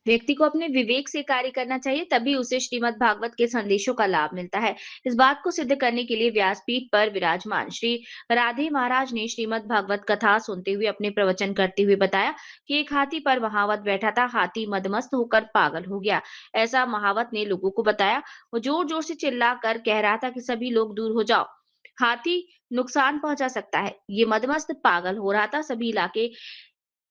व्यक्ति को अपने विवेक से कार्य करना चाहिए, तभी उसे श्रीमद् भागवत के संदेशों का लाभ मिलता है। इस बात को सिद्ध करने के लिए व्यासपीठ पर विराजमान श्री राधे महाराज ने श्रीमद् भागवत कथा सुनते हुए अपने प्रवचन करते हुए बताया कि एक हाथी पर महावत बैठा था। हाथी मदमस्त होकर पागल हो गया। ऐसा महावत ने लोगों को बताया। वो जोर जोर से चिल्लाकर कह रहा था कि सभी लोग दूर हो जाओ, हाथी नुकसान पहुंचा सकता है। ये मदमस्त पागल हो रहा था, सभी इलाके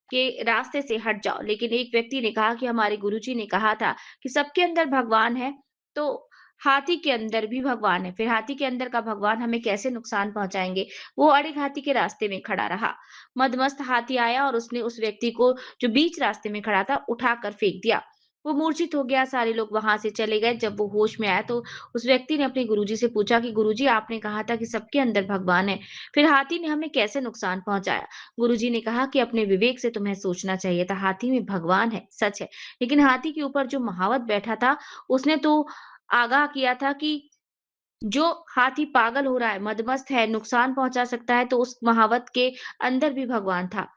के रास्ते से हट जाओ। लेकिन एक व्यक्ति ने कहा कि हमारे गुरुजी ने कहा था कि सबके अंदर भगवान है, तो हाथी के अंदर भी भगवान है। फिर हाथी के अंदर का भगवान हमें कैसे नुकसान पहुंचाएंगे? वो अड़िग हाथी के रास्ते में खड़ा रहा। मदमस्त हाथी आया और उसने उस व्यक्ति को, जो बीच रास्ते में खड़ा था, उठाकर फेंक दिया। वो मूर्छित हो गया। सारे लोग वहां से चले गए। जब वो होश में आया तो उस व्यक्ति ने अपने गुरुजी से पूछा कि गुरुजी, आपने कहा था कि सबके अंदर भगवान है, फिर हाथी ने हमें कैसे नुकसान पहुंचाया? गुरुजी ने कहा कि अपने विवेक से तुम्हें सोचना चाहिए था। हाथी में भगवान है, सच है, लेकिन हाथी के ऊपर जो महावत बैठा था, उसने तो आगाह किया था कि जो हाथी पागल हो रहा है, मदमस्त है, नुकसान पहुंचा सकता है, तो उस महावत के अंदर भी भगवान था।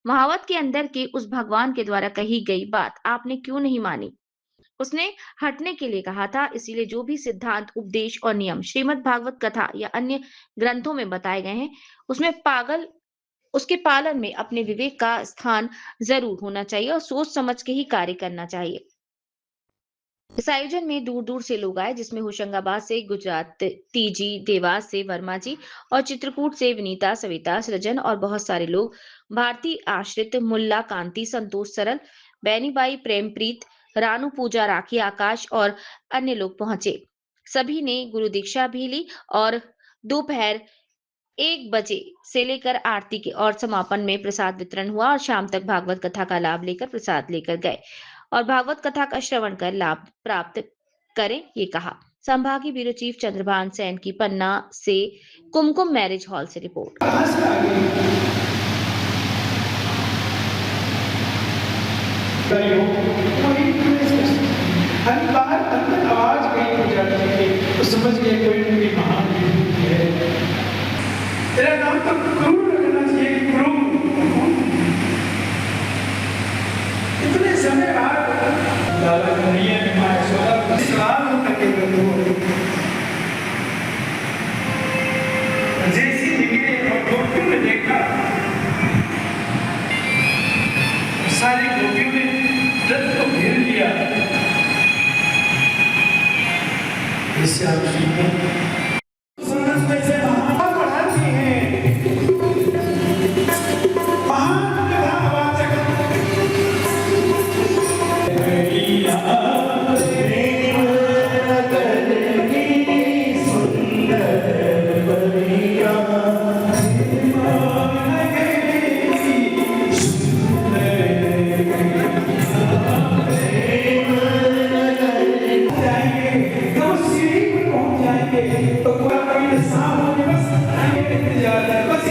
महावत के अंदर के उस भगवान के द्वारा कही गई बात आपने क्यों नहीं मानी? उसने हटने के लिए कहा था। इसीलिए जो भी सिद्धांत, उपदेश और नियम श्रीमद् भागवत कथा या अन्य ग्रंथों में बताए गए हैं, उसमें पागल उसके पालन में अपने विवेक का स्थान ज़रूर होना चाहिए और सोच समझ के ही कार्य करना चाहिए। इस आयोजन में दूर-दूर से लोग आए, जिसमें होशंगाबाद से गुजरात तीजी, देवास से वर्मा जी और चित्रकूट से विनीता, सविता, सृजन और बहुत सारे लोग, भारती आश्रित, मुल्ला कांति, संतोष सरल, बैनीबाई, प्रेमप्रीत, रानू पूजा, राखी, आकाश और अन्य लोग पहुंचे। सभी ने गुरु दीक्षा भी ली और दोपहर 1 बजे से लेकर आरती के और समापन में प्रसाद वितरण हुआ और शाम तक भागवत कथा का लाभ लेकर प्रसाद लेकर गए और भागवत कथा का श्रवण कर लाभ प्राप्त करें, ये कहा। संभागीय ब्यूरो चीफ चंद्रभान सेन की पन्ना से कुमकुम मैरिज हॉल से रिपोर्ट। आवाज कहीं हो जाती है तो समझ गए कोई उनकी महान विभूति है। तेरा नाम तो क्रूर रखना चाहिए, क्रूर। इतने समय बाद लाला कन्हैया ने मां यशोदा को सवाल करके बोलो, जैसी निकले और गोपियों ने देखा, सारी गोपियों ने रथ को घेर लिया। इससे आप पढ़ाती हैं, तो पूरा सामने बस आगे जा रहा है, बस